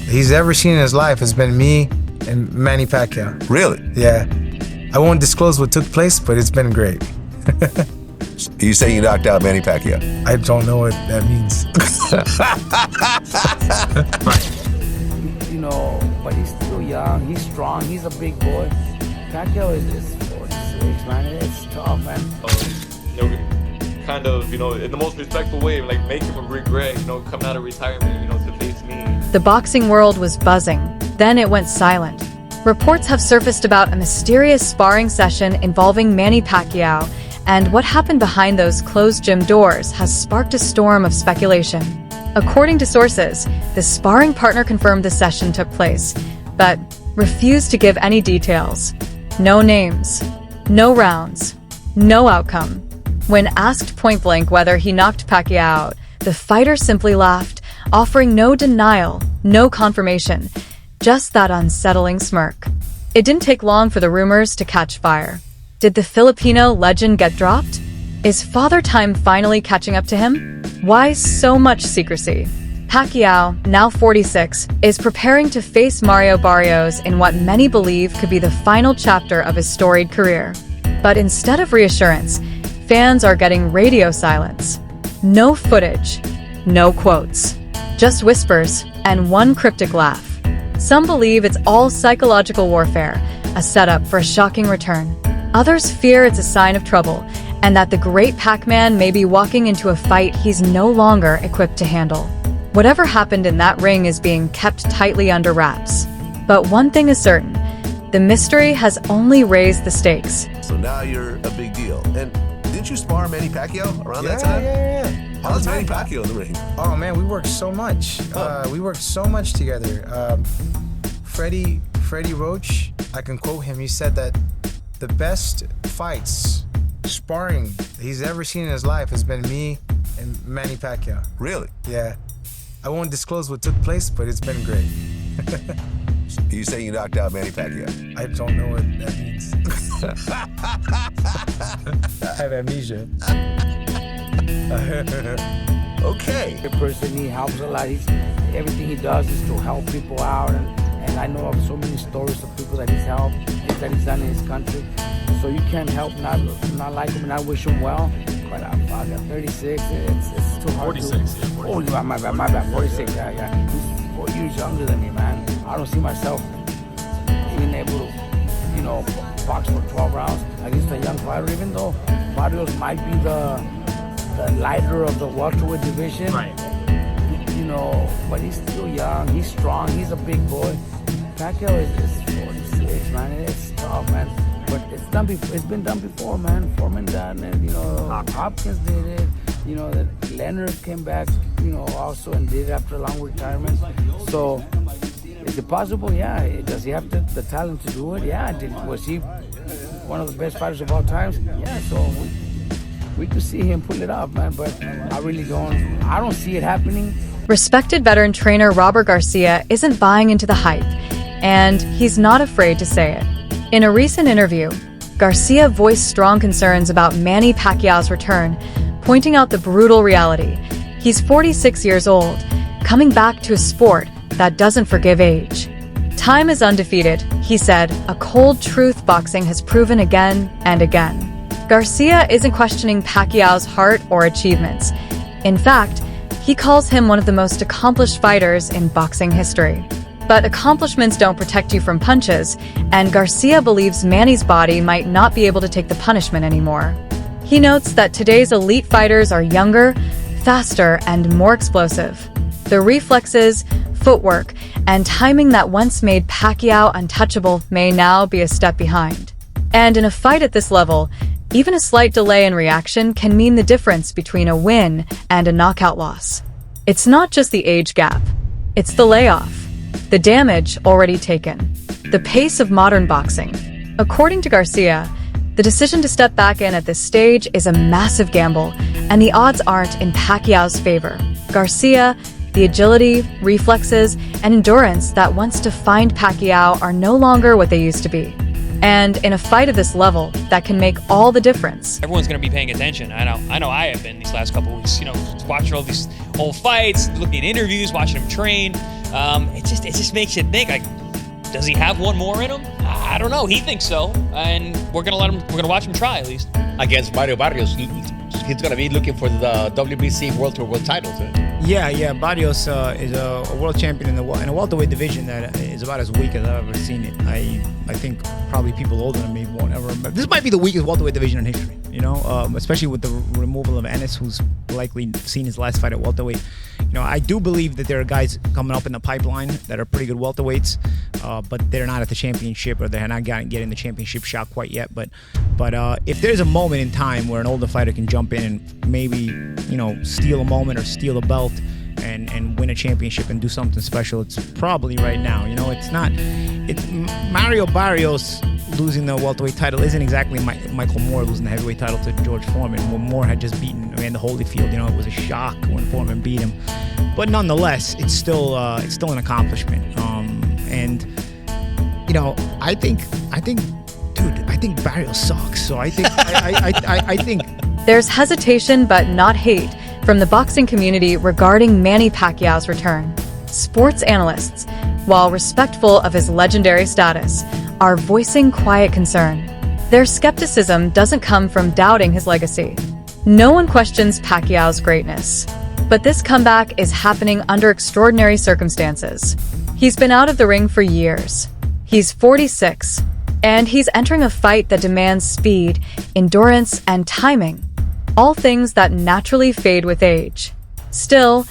he's ever seen in his life has been me and Manny Pacquiao. Really? Yeah. I won't disclose what took place, but it's been great. You say you knocked out Manny Pacquiao? I don't know what that means. You know, but he's still young, he's strong, he's a big boy. Pacquiao is 46, man. It's tough, man. Kind of, in the most respectful way, like make him regret, coming out of retirement, to face me. The boxing world was buzzing. Then it went silent. Reports have surfaced about a mysterious sparring session involving Manny Pacquiao, and what happened behind those closed gym doors has sparked a storm of speculation. According to sources, the sparring partner confirmed the session took place, but refused to give any details. No names, no rounds, no outcome. When asked point-blank whether he knocked Pacquiao out, the fighter simply laughed, offering no denial, no confirmation, just that unsettling smirk. It didn't take long for the rumors to catch fire. Did the Filipino legend get dropped? Is Father Time finally catching up to him? Why so much secrecy? Pacquiao, now 46, is preparing to face Mario Barrios in what many believe could be the final chapter of his storied career. But instead of reassurance, fans are getting radio silence. No footage, no quotes, just whispers and one cryptic laugh. Some believe it's all psychological warfare, a setup for a shocking return. Others fear it's a sign of trouble, and that the great Pac-Man may be walking into a fight he's no longer equipped to handle. Whatever happened in that ring is being kept tightly under wraps. But one thing is certain, the mystery has only raised the stakes. So now you're a big deal. And didn't you spar Manny Pacquiao around that time? Yeah. How's Manny Pacquiao in the ring? Oh man, we worked so much. We worked so much together. Freddie Roach, I can quote him. He said that the best fights, sparring he's ever seen in his life has been me and Manny Pacquiao. Really? Yeah. I won't disclose what took place, but it's been great. You say you knocked out Manny Pacquiao? I don't know what that means. I have amnesia. Okay. The person, he helps a lot. Everything he does is to help people out, and I know of so many stories of people that he's helped, things that he's done in his country. So you can't help not like him and not wish him well. But I'm 36. It's too hard. 46. To, yeah, 46. Oh, my bad. 46. Yeah. He's 4 years younger than me, man. I don't see myself being able to, box for 12 rounds against a young fighter. Even though Barrios might be the lighter of the welterweight division, right? But he's still young. He's strong. He's a big boy. Pacquiao is 46, man. It's tough, man. But it's been done before, man. Foreman done it. Hopkins did it. That Leonard came back. Also and did it after a long retirement. So is it possible? Yeah. Does he have the talent to do it? Yeah. Was he one of the best fighters of all times? Yeah. So we could see him pull it off, man. But I don't see it happening. Respected veteran trainer Robert Garcia isn't buying into the hype, and he's not afraid to say it. In a recent interview, Garcia voiced strong concerns about Manny Pacquiao's return, pointing out the brutal reality. He's 46 years old, coming back to a sport that doesn't forgive age. Time is undefeated, he said, a cold truth boxing has proven again and again. Garcia isn't questioning Pacquiao's heart or achievements. In fact, he calls him one of the most accomplished fighters in boxing history. But accomplishments don't protect you from punches, and Garcia believes Manny's body might not be able to take the punishment anymore. He notes that today's elite fighters are younger, faster, and more explosive. The reflexes, footwork, and timing that once made Pacquiao untouchable may now be a step behind. And in a fight at this level, even a slight delay in reaction can mean the difference between a win and a knockout loss. It's not just the age gap, it's the layoff, the damage already taken, the pace of modern boxing. According to Garcia, the decision to step back in at this stage is a massive gamble, and the odds aren't in Pacquiao's favor. Garcia, the agility, reflexes, and endurance that once defined Pacquiao are no longer what they used to be. And in a fight of this level, that can make all the difference. Everyone's going to be paying attention. I know I have been these last couple of weeks, watching all these old fights, looking at interviews, watching him train. It just makes you think, like, does he have one more in him? I don't know. He thinks so, and we're gonna watch him try at least. Against Mario Barrios, he's gonna be looking for the WBC World Tour World titles. Yeah. Barrios is a world champion in a welterweight division that is about as weak as I've ever seen it. I think probably people older than me won't ever remember. This might be the weakest welterweight division in history, especially with the removal of Ennis, who's likely seen his last fight at welterweight. I do believe that there are guys coming up in the pipeline that are pretty good welterweights, but they're not at the championship, or they're not getting the championship shot quite yet. But if there's a moment in time where an older fighter can jump in and maybe, steal a moment or steal a belt and win a championship and do something special, it's probably right now. It's Mario Barrios losing the welterweight title isn't exactly Michael Moore losing the heavyweight title to George Foreman, when Moore had just beaten Evander Holyfield. It was a shock when Foreman beat him, but nonetheless, it's still an accomplishment. I think Barrios sucks. So I think I think There's hesitation but not hate from the boxing community regarding Manny Pacquiao's return. Sports analysts, while respectful of his legendary status, are voicing quiet concern. Their skepticism doesn't come from doubting his legacy. No one questions Pacquiao's greatness. But this comeback is happening under extraordinary circumstances. He's been out of the ring for years. He's 46, and he's entering a fight that demands speed, endurance, and timing, all things that naturally fade with age. Still,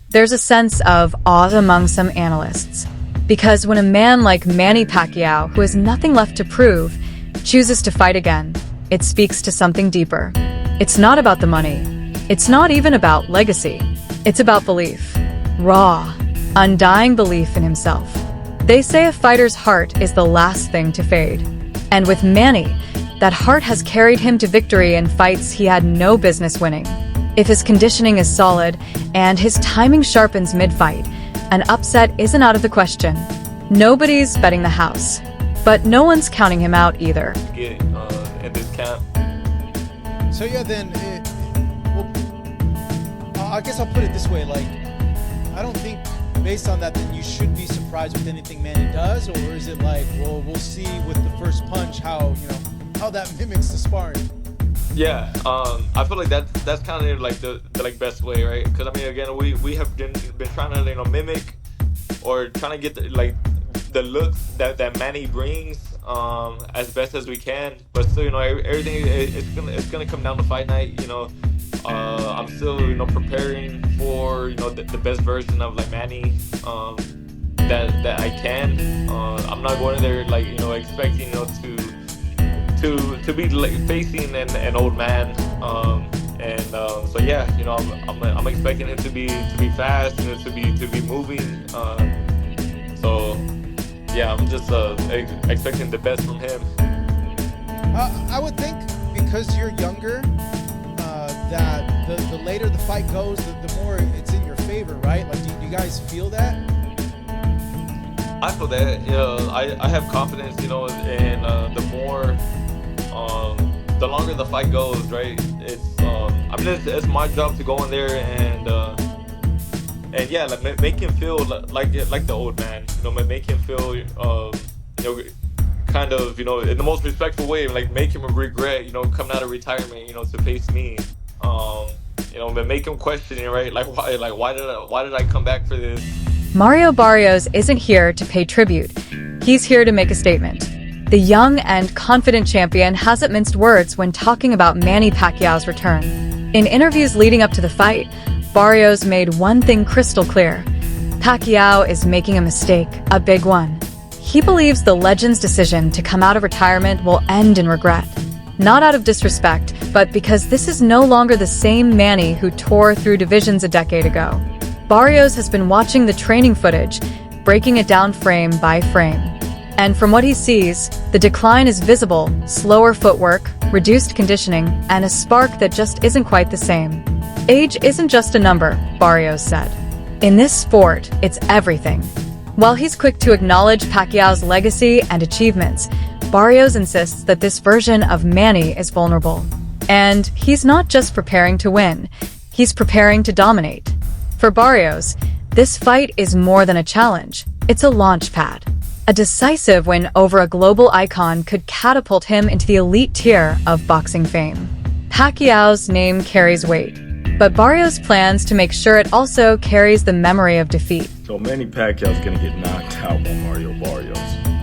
there's a sense of awe among some analysts, because when a man like Manny Pacquiao, who has nothing left to prove, chooses to fight again, it speaks to something deeper. It's not about the money. It's not even about legacy. It's about belief. Raw, undying belief in himself. They say a fighter's heart is the last thing to fade. And with Manny, that heart has carried him to victory in fights he had no business winning. If his conditioning is solid and his timing sharpens mid-fight, an upset isn't out of the question. Nobody's betting the house, but no one's counting him out either. Get in this camp. So yeah, then, I guess I'll put it this way, I don't think based on that then you should be surprised with anything Manny does, or is it we'll see with the first punch how that mimics the sparring? Yeah, I feel like that's kind of the best way, right? Because again, we have been trying to mimic or trying to get the looks that Manny brings as best as we can, but still everything it's gonna come down to fight night. I'm still to for the best version of Manny that I can. I'm not going there expecting to be facing an old man, so yeah, I'm expecting him to be fast, to be moving. So yeah, I'm just expecting the best from him. I would think because you're younger, that the later the fight goes, the more it's in your favor, right? Do you guys feel that? I feel that. I have confidence, in the more, the longer the fight goes, right? It's my job to go in there and yeah, make him feel like the old man. Make him feel, kind of, in the most respectful way, make him regret, coming out of retirement, to face me. But make him question it, right? Why did I come back for this? Mario Barrios isn't here to pay tribute. He's here to make a statement. The young and confident champion hasn't minced words when talking about Manny Pacquiao's return. In interviews leading up to the fight, Barrios made one thing crystal clear. Pacquiao is making a mistake, a big one. He believes the legend's decision to come out of retirement will end in regret. Not out of disrespect, but because this is no longer the same Manny who tore through divisions a decade ago. Barrios has been watching the training footage, breaking it down frame by frame. And from what he sees, the decline is visible: slower footwork, reduced conditioning, and a spark that just isn't quite the same. Age isn't just a number, Barrios said. In this sport, it's everything. While he's quick to acknowledge Pacquiao's legacy and achievements, Barrios insists that this version of Manny is vulnerable. And he's not just preparing to win, he's preparing to dominate. For Barrios, This fight is more than a challenge. It's a launch pad. A decisive win over a global icon could catapult him into the elite tier of boxing fame. Pacquiao's name carries weight, but Barrios plans to make sure it also carries the memory of defeat. So Manny Pacquiao's gonna get knocked out by Mario Barrios.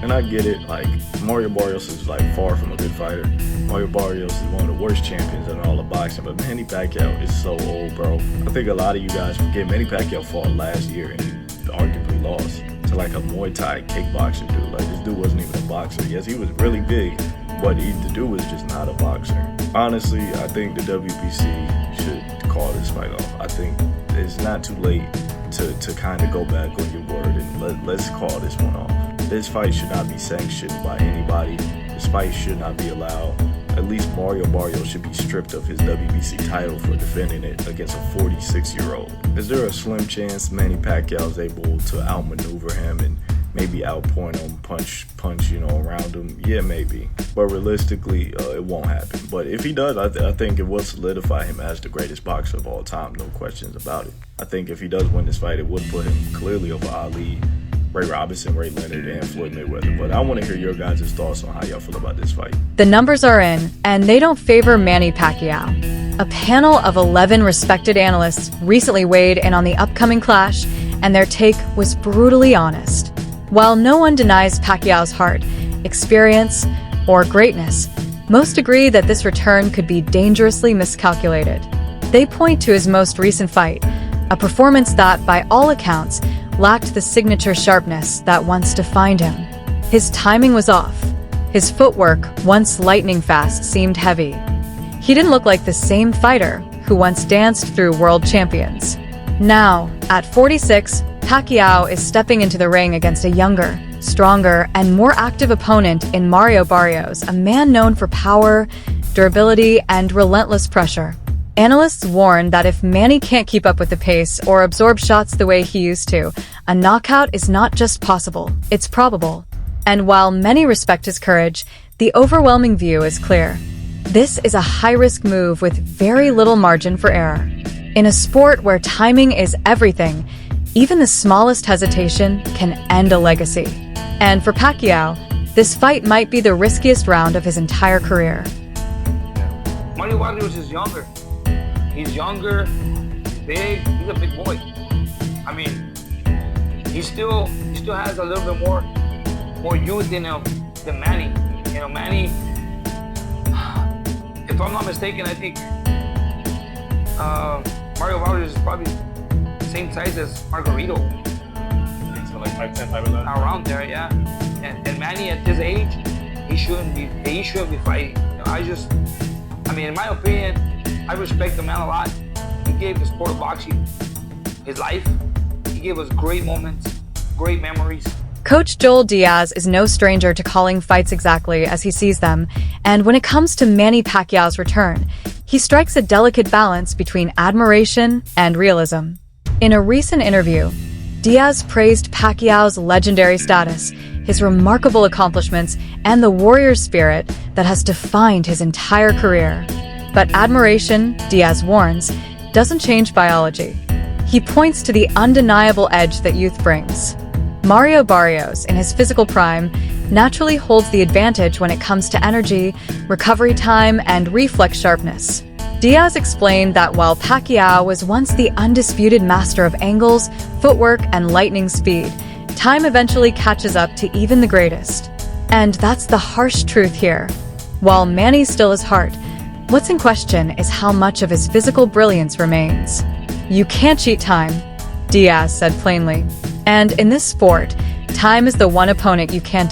And I get it, like, Mario Barrios is like far from a good fighter. Mario Barrios is one of the worst champions in all of boxing, but Manny Pacquiao is so old, bro. I think a lot of you guys forget Manny Pacquiao fought last year and he arguably lost to like a Muay Thai kickboxer dude. Like, this dude wasn't even a boxer. Yes, he was really big, but the dude was just not a boxer. Honestly, I think the WBC should call this fight off. I think it's not too late to kind of go back on your word and let's call this one off. This fight should not be sanctioned by anybody. This fight should not be allowed. At least Mario Barrios should be stripped of his WBC title for defending it against a 46-year-old. Is there a slim chance Manny Pacquiao is able to outmaneuver him and maybe outpoint him, punch, around him? Yeah, maybe. But realistically, it won't happen. But if he does, I think it will solidify him as the greatest boxer of all time, no questions about it. I think if he does win this fight, it would put him clearly over Ali, Ray Robinson, Ray Leonard, and Floyd Mayweather. But I want to hear your guys' thoughts on how y'all feel about this fight. The numbers are in, and they don't favor Manny Pacquiao. A panel of 11 respected analysts recently weighed in on the upcoming clash, and their take was brutally honest. While no one denies Pacquiao's heart, experience, or greatness, most agree that this return could be dangerously miscalculated. They point to his most recent fight, a performance that, by all accounts, lacked the signature sharpness that once defined him. His timing was off. His footwork, once lightning fast, seemed heavy. He didn't look like the same fighter who once danced through world champions. Now, at 46, Pacquiao is stepping into the ring against a younger, stronger, and more active opponent in Mario Barrios, a man known for power, durability, and relentless pressure. Analysts warn that if Manny can't keep up with the pace or absorb shots the way he used to, a knockout is not just possible, it's probable. And while many respect his courage, the overwhelming view is clear. This is a high-risk move with very little margin for error. In a sport where timing is everything, even the smallest hesitation can end a legacy. And for Pacquiao, this fight might be the riskiest round of his entire career. Mario Barrios is younger. He's younger, big. He's a big boy. I mean, he still has a little bit more youth in him than Manny. You know, Manny, if I'm not mistaken, I think Mario Barrios is probably the same size as Margarito. So like 5'10", 5'11". Around there, yeah. And Manny at this age, he shouldn't be fighting. You know, in my opinion, I respect the man a lot. He gave the sport of boxing his life. He gave us great moments, great memories. Coach Joel Diaz is no stranger to calling fights exactly as he sees them, and when it comes to Manny Pacquiao's return, he strikes a delicate balance between admiration and realism. In a recent interview, Diaz praised Pacquiao's legendary status, his remarkable accomplishments, and the warrior spirit that has defined his entire career. But admiration, Diaz warns, doesn't change biology. He points to the undeniable edge that youth brings. Mario Barrios, in his physical prime, naturally holds the advantage when it comes to energy, recovery time, and reflex sharpness. Diaz explained that while Pacquiao was once the undisputed master of angles, footwork, and lightning speed, time eventually catches up to even the greatest. And that's the harsh truth here. While Manny still has heart, what's in question is how much of his physical brilliance remains. You can't cheat time, Diaz said plainly. And in this sport, time is the one opponent you can't